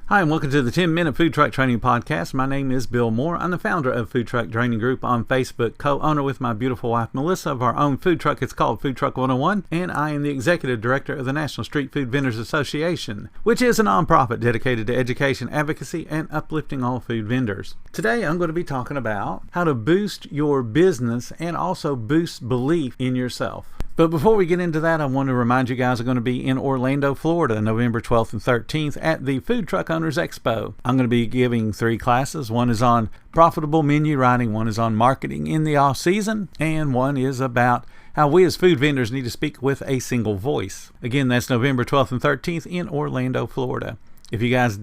Hi, and welcome to the 10-Minute Food Truck Training Podcast. My name is Bill Moore. I'm the founder of Food Truck Training Group on Facebook, co-owner with my beautiful wife, Melissa, of our own food truck. It's called Food Truck 101, and I am the executive director of the National Street Food Vendors Association, which is a nonprofit dedicated to education, advocacy, and uplifting all food vendors. Today, I'm going to be talking about how to boost your business and also boost belief in yourself. But before we get into that, I want to remind you guys I'm going to be in Orlando, Florida, November 12th and 13th at the Food Truck Owners Expo. I'm going to be giving 3 classes. One is on profitable menu writing, one is on marketing in the off-season, and one is about how we as food vendors need to speak with a single voice. Again, that's November 12th and 13th in Orlando, Florida. If you guys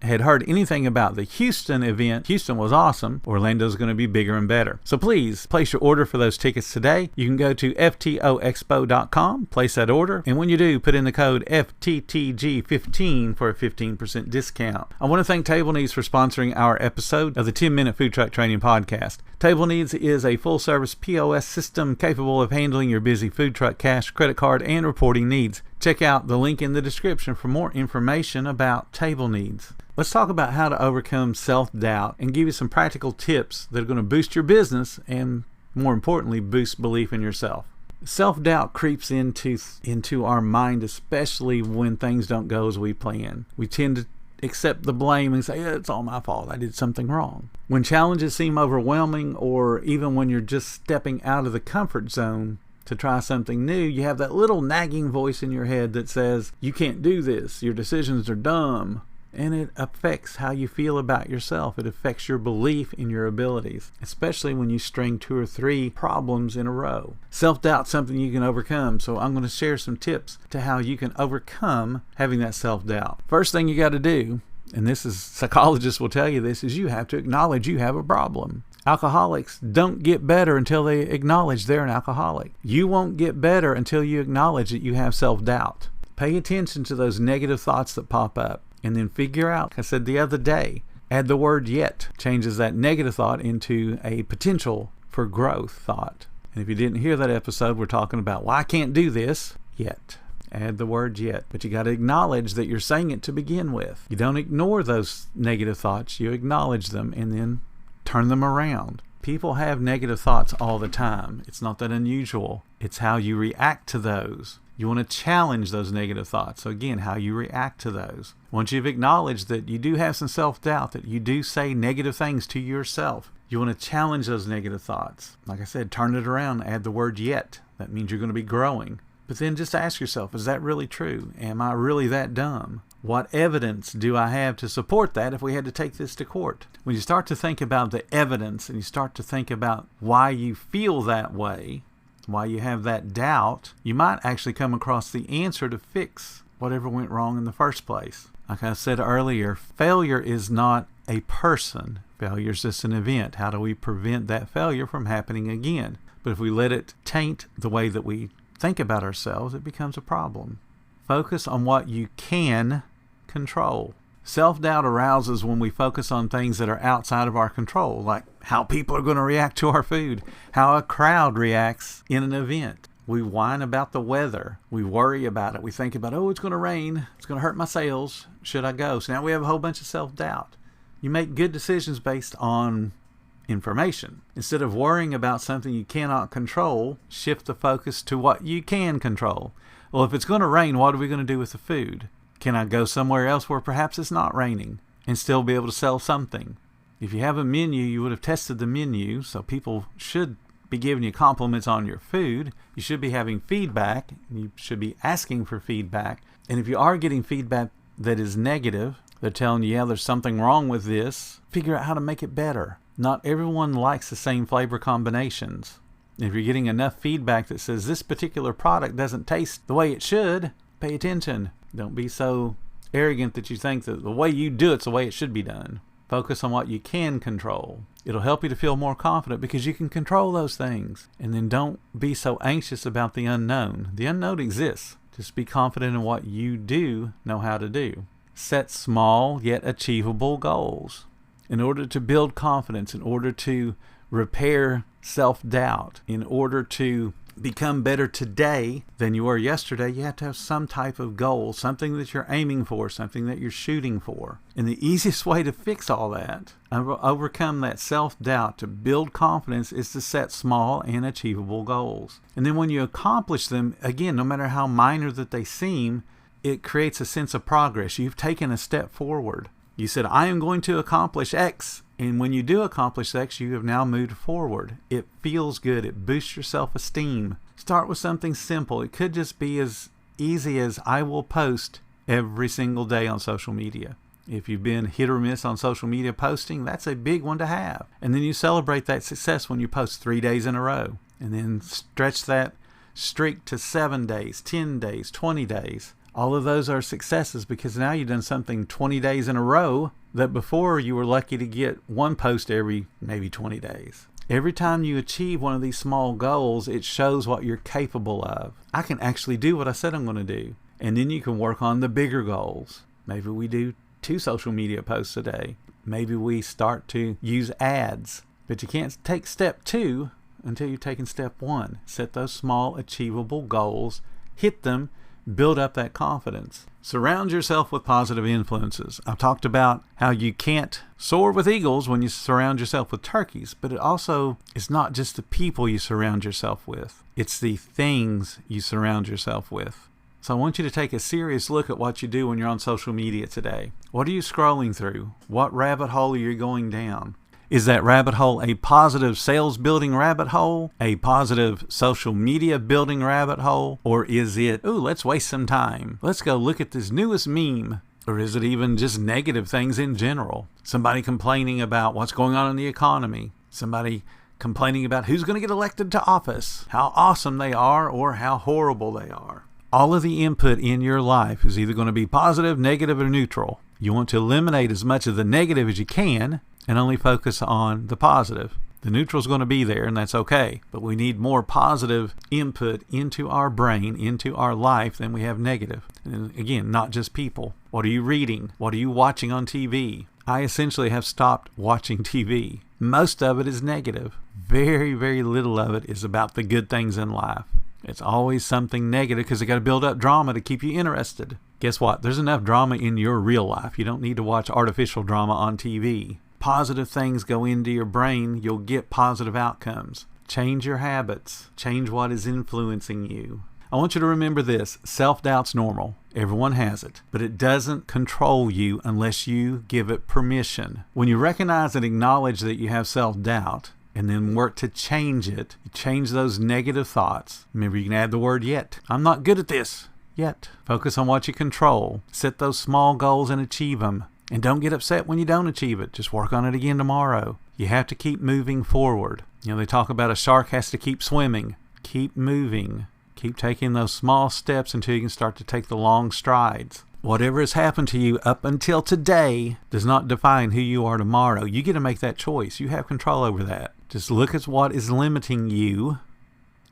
had heard anything about the Houston event, Houston was awesome. Orlando's going to be bigger and better. So please place your order for those tickets today. You can go to ftoexpo.com, place that order, and when you do, put in the code FTTG15 for a 15% discount. I want to thank Table Needs for sponsoring our episode of the 10-Minute Food Truck Training Podcast. Table Needs is a full-service POS system capable of handling your busy food truck, cash, credit card, and reporting needs. Check out the link in the description for more information about Table Needs. Let's talk about how to overcome self-doubt and give you some practical tips that are going to boost your business and, more importantly, boost belief in yourself. Self-doubt creeps into our mind, especially when things don't go as we plan. We tend to accept the blame and say, yeah, it's all my fault. I did something wrong. When challenges seem overwhelming, or even when you're just stepping out of the comfort zone to try something new, you have that little nagging voice in your head that says, you can't do this. Your decisions are dumb. And it affects how you feel about yourself. It affects your belief in your abilities, especially when you string 2 or 3 problems in a row. Self-doubt is something you can overcome, so I'm going to share some tips to how you can overcome having that self-doubt. First thing you got to do, and this is, psychologists will tell you this, is you have to acknowledge you have a problem. Alcoholics don't get better until they acknowledge they're an alcoholic. You won't get better until you acknowledge that you have self-doubt. Pay attention to those negative thoughts that pop up. And then figure out, like I said the other day, add the word yet. Changes that negative thought into a potential for growth thought. And if you didn't hear that episode, we're talking about, well, I can't do this yet. Add the word yet. But you got to acknowledge that you're saying it to begin with. You don't ignore those negative thoughts. You acknowledge them and then turn them around. People have negative thoughts all the time. It's not that unusual. It's how you react to those. You want to challenge those negative thoughts. So again, how you react to those. Once you've acknowledged that you do have some self-doubt, that you do say negative things to yourself, you want to challenge those negative thoughts. Like I said, turn it around, add the word yet. That means you're going to be growing. But then just ask yourself, is that really true? Am I really that dumb? What evidence do I have to support that if we had to take this to court? When you start to think about the evidence and you start to think about why you feel that way, why you have that doubt, you might actually come across the answer to fix whatever went wrong in the first place. Like I said earlier, failure is not a person. Failure is just an event. How do we prevent that failure from happening again? But if we let it taint the way that we think about ourselves, it becomes a problem. Focus on what you can control. Self-doubt arouses when we focus on things that are outside of our control, like how people are going to react to our food, how a crowd reacts in an event. We whine about the weather. We worry about it. We think about, oh, it's going to rain. It's going to hurt my sales. Should I go? So now we have a whole bunch of self-doubt. You make good decisions based on information. Instead of worrying about something you cannot control, shift the focus to what you can control. Well, if it's going to rain, what are we going to do with the food? Can I go somewhere else where perhaps it's not raining and still be able to sell something? If you have a menu, you would have tested the menu, so people should be giving you compliments on your food. You should be having feedback, and you should be asking for feedback. And if you are getting feedback that is negative, they're telling you, yeah, there's something wrong with this, figure out how to make it better. Not everyone likes the same flavor combinations. If you're getting enough feedback that says this particular product doesn't taste the way it should, pay attention. Don't be so arrogant that you think that the way you do it's the way it should be done. Focus on what you can control. It'll help you to feel more confident because you can control those things. And then don't be so anxious about the unknown. The unknown exists. Just be confident in what you do know how to do. Set small yet achievable goals. In order to build confidence, in order to repair self-doubt, in order to become better today than you were yesterday, you have to have some type of goal, something that you're aiming for, something that you're shooting for. And the easiest way to fix all that, overcome that self-doubt, to build confidence, is to set small and achievable goals. And then when you accomplish them, again, no matter how minor that they seem, it creates a sense of progress. You've taken a step forward. You said, I am going to accomplish X. And when you do accomplish X, you have now moved forward. It feels good. It boosts your self-esteem. Start with something simple. It could just be as easy as I will post every single day on social media. If you've been hit or miss on social media posting, that's a big one to have. And then you celebrate that success when you post 3 days in a row. And then stretch that streak to 7 days, 10 days, 20 days. All of those are successes because now you've done something 20 days in a row that before you were lucky to get one post every maybe 20 days. Every time you achieve one of these small goals, it shows what you're capable of. I can actually do what I said I'm going to do. And then you can work on the bigger goals. Maybe we do 2 social media posts a day. Maybe we start to use ads. But you can't take step 2 until you've taken step 1. Set those small achievable goals, hit them, build up that confidence. Surround yourself with positive influences. I've talked about how you can't soar with eagles when you surround yourself with turkeys, but it also is not just the people you surround yourself with. It's the things you surround yourself with. So I want you to take a serious look at what you do when you're on social media today. What are you scrolling through? What rabbit hole are you going down? Is that rabbit hole a positive sales building rabbit hole? A positive social media building rabbit hole? Or is it, ooh, let's waste some time. Let's go look at this newest meme. Or is it even just negative things in general? Somebody complaining about what's going on in the economy. Somebody complaining about who's going to get elected to office. How awesome they are or how horrible they are. All of the input in your life is either going to be positive, negative, or neutral. You want to eliminate as much of the negative as you can and only focus on the positive. The neutral is going to be there, and that's okay. But we need more positive input into our brain, into our life, than we have negative. And again, not just people. What are you reading? What are you watching on TV? I essentially have stopped watching TV. Most of it is negative. Very, very little of it is about the good things in life. It's always something negative because they got to build up drama to keep you interested. Guess what? There's enough drama in your real life. You don't need to watch artificial drama on TV. Positive things go into your brain, you'll get positive outcomes. Change your habits. Change what is influencing you. I want you to remember this. Self-doubt's normal. Everyone has it. But it doesn't control you unless you give it permission. When you recognize and acknowledge that you have self-doubt, and then work to change it, change those negative thoughts. Remember, you can add the word yet. I'm not good at this yet. Focus on what you control. Set those small goals and achieve them. And don't get upset when you don't achieve it. Just work on it again tomorrow. You have to keep moving forward. You know, they talk about a shark has to keep swimming. Keep moving. Keep taking those small steps until you can start to take the long strides. Whatever has happened to you up until today does not define who you are tomorrow. You get to make that choice. You have control over that. Just look at what is limiting you,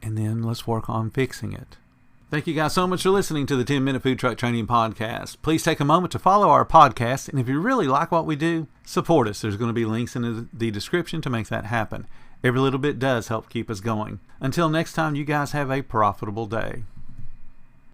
and then let's work on fixing it. Thank you guys so much for listening to the 10-Minute Food Truck Training Podcast. Please take a moment to follow our podcast, and if you really like what we do, support us. There's going to be links in the description to make that happen. Every little bit does help keep us going. Until next time, you guys have a profitable day.